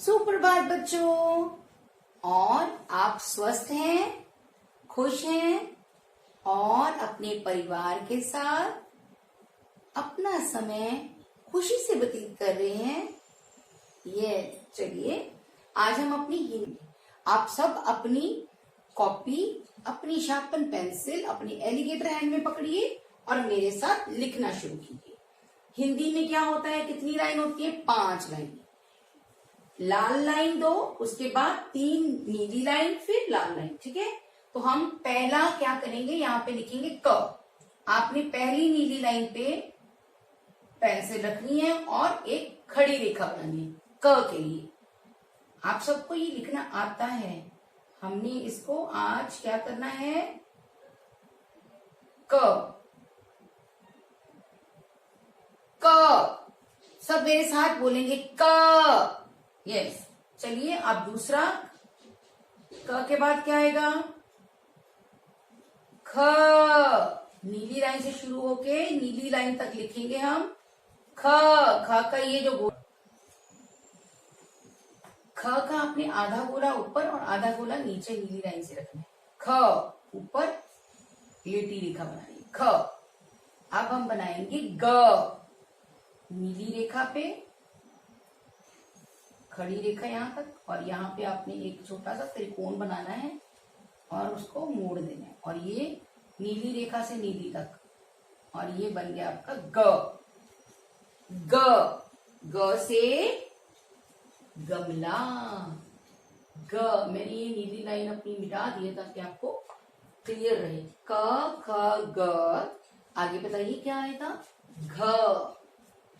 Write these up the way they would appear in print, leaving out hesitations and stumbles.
सुप्रभात बच्चों। और आप स्वस्थ हैं, खुश हैं और अपने परिवार के साथ अपना समय खुशी से व्यतीत कर रहे हैं। ये चलिए आज हम अपनी हिंदी, आप सब अपनी कॉपी, अपनी शार्पन पेंसिल, अपनी एलिगेटर हैंड में पकड़िए और मेरे साथ लिखना शुरू कीजिए। हिंदी में क्या होता है, कितनी लाइन होती है? 5 लाइन। लाल लाइन 2, उसके बाद 3 नीली लाइन, फिर लाल लाइन। ठीक है, तो हम पहला क्या करेंगे, यहाँ पे लिखेंगे क। आपने पहली नीली लाइन पे पेंसिल रखनी है और एक खड़ी रेखा बनानी है क के लिए। आप सबको ये लिखना आता है। हमने इसको आज क्या करना है, क। सब मेरे साथ बोलेंगे क। यस, चलिए अब दूसरा क के बाद क्या आएगा, ख। नीली लाइन से शुरू होके नीली लाइन तक लिखेंगे हम ख। ख का ये जो ख का आपने आधा गोला ऊपर और आधा गोला नीचे नीली लाइन से रखना है। ख ऊपर लेटी रेखा बनानी, ख। अब हम बनाएंगे ग। नीली रेखा पे खड़ी रेखा यहाँ तक और यहाँ पे आपने एक छोटा सा त्रिकोण बनाना है और उसको मोड़ देना है और ये नीली रेखा से नीली तक, और ये बन गया आपका ग। ग, ग से गमला। ग, मैंने ये नीली लाइन अपनी मिटा दी है ताकि आपको क्लियर रहे। क ख ग, आगे बताइए क्या आएगा, घ।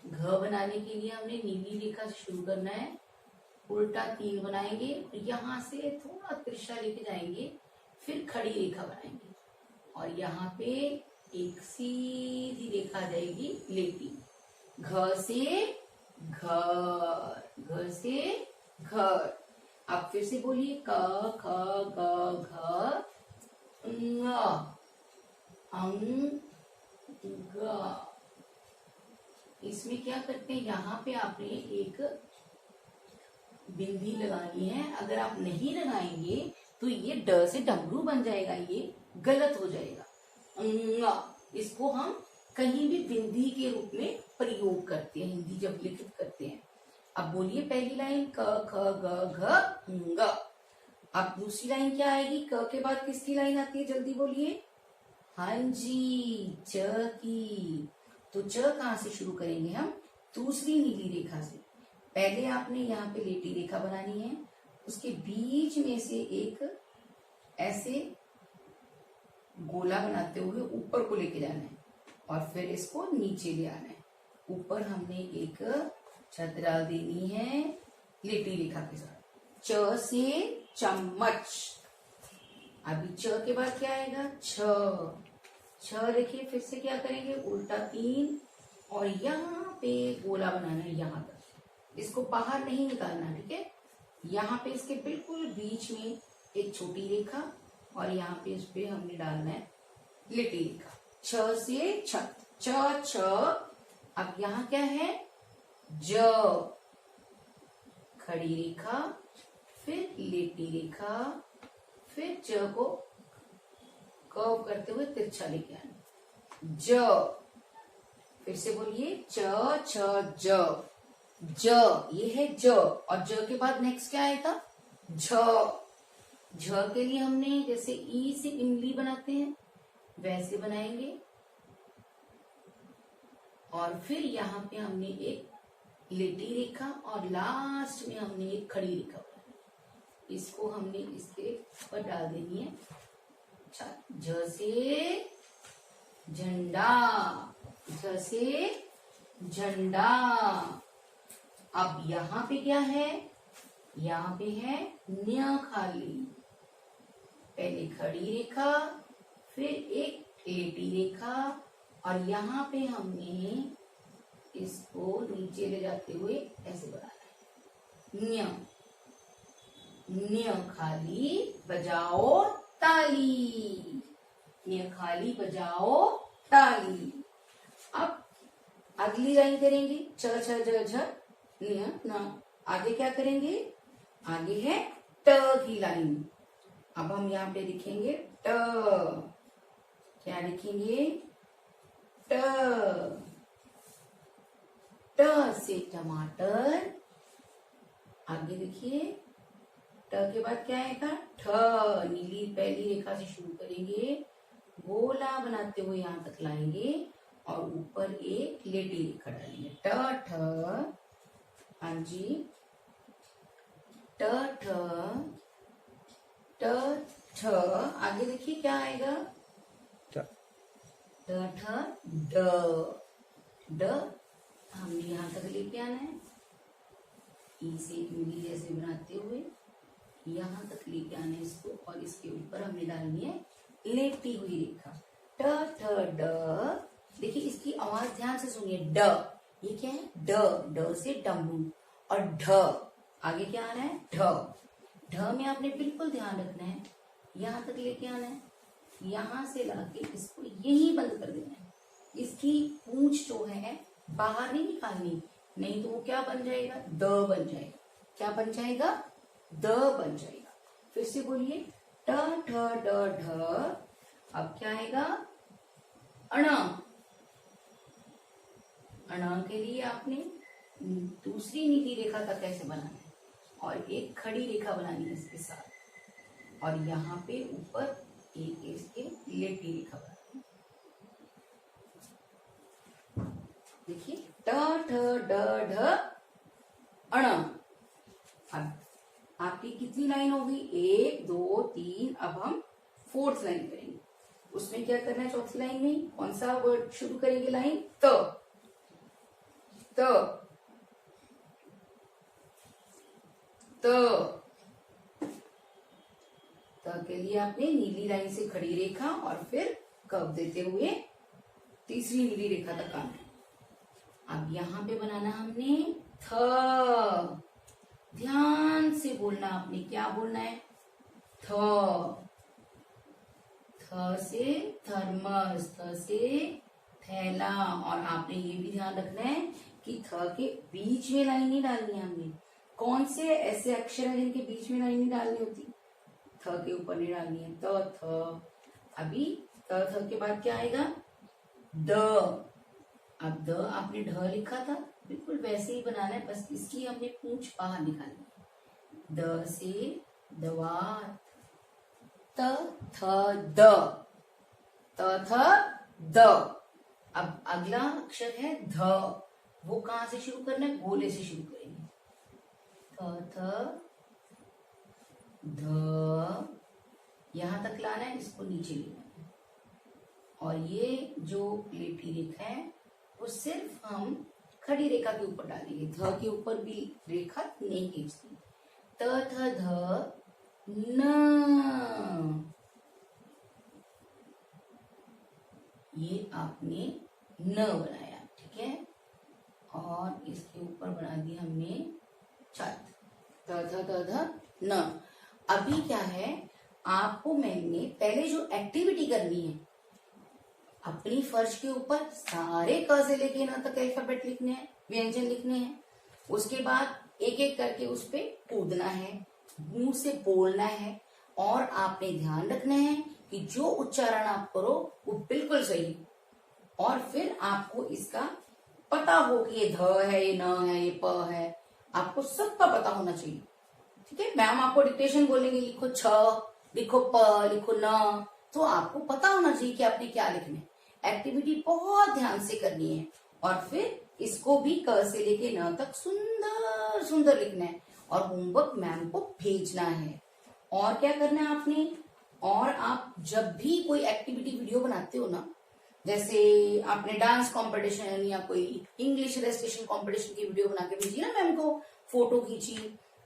घ बनाने के लिए हमने नीली रेखा से शुरू करना है, उल्टा 3 बनाएंगे, यहाँ से थोड़ा तिरछा लेके जाएंगे, फिर खड़ी रेखा बनाएंगे और यहाँ पे एक सीधी रेखा आ जाएगी लेटी। घ से घर, घ से घर। अब फिर से बोलिए क ख ग घ अंग ग। इसमें क्या करते हैं, यहाँ पे आपने एक बिंदी लगानी है। अगर आप नहीं लगाएंगे तो ये ड से डमरू बन जाएगा, ये गलत हो जाएगा। इसको हम कहीं भी बिंदी के रूप में प्रयोग करते हैं हिंदी जब लिखित करते हैं। अब बोलिए पहली लाइन क ख ग घ ग। अब दूसरी लाइन क्या आएगी, क के बाद किसकी लाइन आती है, जल्दी बोलिए। हाँ जी, च की। तो च कहाँ से शुरू करेंगे हम, दूसरी नीली रेखा से। पहले आपने यहाँ पे लेटी रेखा बनानी है, उसके बीच में से एक ऐसे गोला बनाते हुए ऊपर को लेके जाना है और फिर इसको नीचे ले आना है। ऊपर हमने एक छत डाल देनी है लेटी रेखा के साथ। च से चम्मच। अभी च के बाद क्या आएगा, छ। छ देखिए, फिर से क्या करेंगे, उल्टा 3 और यहाँ पे गोला बनाना है यहाँ तक। इसको बाहर नहीं निकालना, ठीक है। यहाँ पे इसके बिल्कुल बीच में एक छोटी रेखा और यहाँ पे इस पे हमने डालना है लेटी रेखा। छ से छत, छ छ। अब यहाँ क्या है, ज। खड़ी रेखा, फिर लेटी रेखा, फिर ज को कर्व करते हुए तिरछा लेके आना, ज। फिर से बोलिए च छ ज। ज, ये है ज, और ज के बाद नेक्स्ट क्या आएगा, झ। झ के लिए हमने जैसे ई से इमली बनाते हैं वैसे बनाएंगे और फिर यहाँ पे हमने एक लेटी रेखा और लास्ट में हमने एक खड़ी रेखा बनाई। इसको हमने इसके ऊपर डाल देनी है। अच्छा, झ से झंडा, झ से झंडा। अब यहाँ पे क्या है, यहाँ पे है न्य खाली। पहले खड़ी रेखा, फिर एक लेटी रेखा और यहाँ पे हमने इसको नीचे ले जाते हुए ऐसे बनाना है, न्य। न्य खाली बजाओ ताली, न्य खाली बजाओ ताली। अब अगली लाइन करेंगे, छ छ ज झ न्य न। आगे क्या करेंगे, आगे है ट की लाइन। अब हम यहाँ पे लिखेंगे ट। क्या लिखेंगे? ट। ट से टमाटर। आगे देखिए, ट के बाद क्या आएगा? ठ। नीली पहली रेखा से शुरू करेंगे, गोला बनाते हुए यहां तक लाएंगे और ऊपर एक लेटी रेखा डालेंगे। ट ठ। हाँ जी, ट ठ। ट ठ। आगे देखिए क्या आएगा? ट ठ ड। ड हमने यहां तक लेके आना है, ई से उंगली जैसे बनाते हुए यहां तक लेके आना है इसको, और इसके ऊपर हमने डालनी है लेटी हुई रेखा। ट ठ ड। देखिए इसकी आवाज ध्यान से सुनिए, ड। ये क्या है? ड। ड से डमरू। और ढ आगे क्या आना है? ढ। ढ में आपने बिल्कुल ध्यान रखना है, यहां तक लेके आना है, यहां से लाके इसको यही बंद कर देना है। इसकी पूंछ जो है बाहर नहीं निकालनी, नहीं तो वो क्या बन जाएगा? द बन जाएगा। क्या बन जाएगा? द बन जाएगा। फिर से बोलिए, ट ठ ड ढ। अब क्या आएगा? अण। अण के लिए आपने दूसरी नीली रेखा का कैसे बनाना है, और एक खड़ी रेखा बनानी है इसके साथ, और यहाँ पे ऊपर एक इसके लेटी रेखा बनानी है। देखिए, ट ठ ड ढ अण। अब आपकी कितनी लाइन होगी? 1 2 3। अब हम फोर्थ लाइन करेंगे। उसमें क्या करना है? चौथी लाइन में कौन सा वर्ड शुरू करेंगे? लाइन त। त त के लिए आपने नीली लाइन से खड़ी रेखा और फिर कर्व देते हुए तीसरी नीली रेखा तक आना है। अब यहां पे बनाना हमने थ। ध्यान से बोलना आपने, क्या बोलना है? थ। थ से थर्मस, थ से थैला। और आपने ये भी ध्यान रखना है कि थ के बीच में लाइन नहीं डालनी है हमने। कौन से ऐसे अक्षर है जिनके बीच में लाइन नहीं डालनी होती? थ के ऊपर नहीं डालनी है। त थ। अभी त थ के बाद क्या आएगा? द। अब द आपने ढ लिखा था, बिल्कुल वैसे ही बनाना है, बस इसकी हमने पूंछ बाहर निकालनी है। द से दवात। त थ द। त थ द। अब अगला अक्षर है ध। वो कहां से शुरू करना है? गोले से शुरू करेंगे। थ थ ध। यहां तक लाना है, इसको नीचे लेना है, और ये जो लेटी रेखा है वो सिर्फ हम खड़ी रेखा के ऊपर डालेंगे। ध के ऊपर भी रेखा नहीं खींचती। त थ ध न। ये आपने न बनाया, ठीक है, और इसके ऊपर बना दिया हमने छत। त थ ध ध न। अभी क्या है, आपको मैंने पहले जो एक्टिविटी करनी है, अपनी फर्श के ऊपर सारे क से लेके न तक अल्फाबेट लिखने हैं, व्यंजन लिखने हैं। उसके बाद एक एक करके उस पे कूदना है, मुंह से बोलना है, और आपने ध्यान रखना है कि जो उच्चारण आप करो वो बिल्कुल सही, और फिर आपको इसका पता हो कि ये ध है, ये न है, ये प है, आपको सबका पता होना चाहिए। ठीक है, मैम आपको डिक्टेशन बोलेंगे, लिखो छ, लिखो प, लिखो न, तो आपको पता होना चाहिए कि आपने क्या लिखना है। एक्टिविटी बहुत ध्यान से करनी है, और फिर इसको भी क से लेके न तक सुंदर सुंदर लिखना है, और होमवर्क मैम को भेजना है। और क्या करना है आपने, और आप जब भी कोई एक्टिविटी वीडियो बनाते हो ना, जैसे आपने डांस कंपटीशन या कोई इंग्लिश रेसिटेशन कंपटीशन की वीडियो बना के भेजी ना मैम को, फोटो खींची,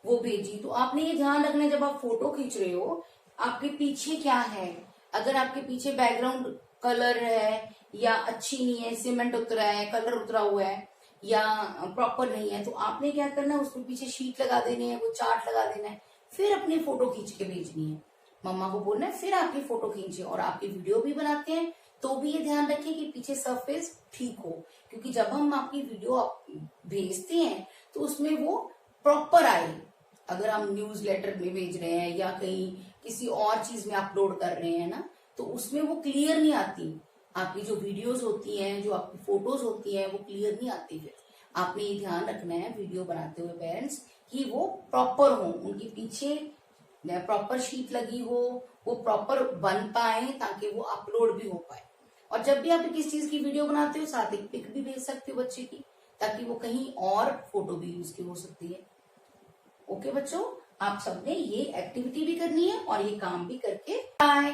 वो भेजी, तो आपने ये ध्यान रखना है जब आप फोटो खींच रहे हो आपके पीछे क्या है। अगर आपके पीछे बैकग्राउंड कलर है या अच्छी नहीं है, सीमेंट उतरा है, कलर उतरा हुआ है या प्रॉपर नहीं है, तो आपने क्या करना है, उसके पीछे शीट लगा देनी है, वो चार्ट लगा देना है, फिर अपनी फोटो खींच के भेजनी है। मम्मा को बोलना है फिर आपकी फोटो खींचे। और आपकी वीडियो भी बनाते हैं तो भी ये ध्यान रखें कि पीछे सरफेस ठीक हो, क्योंकि जब हम आपकी वीडियो भेजते हैं तो उसमें वो प्रॉपर आए। अगर हम न्यूज लेटर में भेज रहे हैं या कहीं किसी और चीज में अपलोड कर रहे हैं ना, तो उसमें वो क्लियर नहीं आती। आपकी जो वीडियोस होती हैं, जो आपकी फोटोज होती हैं, वो क्लियर नहीं आती। फिर आपने ये ध्यान रखना है वीडियो बनाते हुए पेरेंट्स कि वो प्रॉपर हो, उनके पीछे प्रॉपर शीट लगी हो, वो प्रॉपर बन पाए ताकि वो अपलोड भी हो पाए। और जब भी आप किसी चीज की वीडियो बनाते हो साथ एक पिक भी भेज सकते हो बच्चे की, ताकि वो कहीं और फोटो भी यूज की हो सकती है। ओके बच्चों, आप सबने ये एक्टिविटी भी करनी है और ये काम भी करके बाय।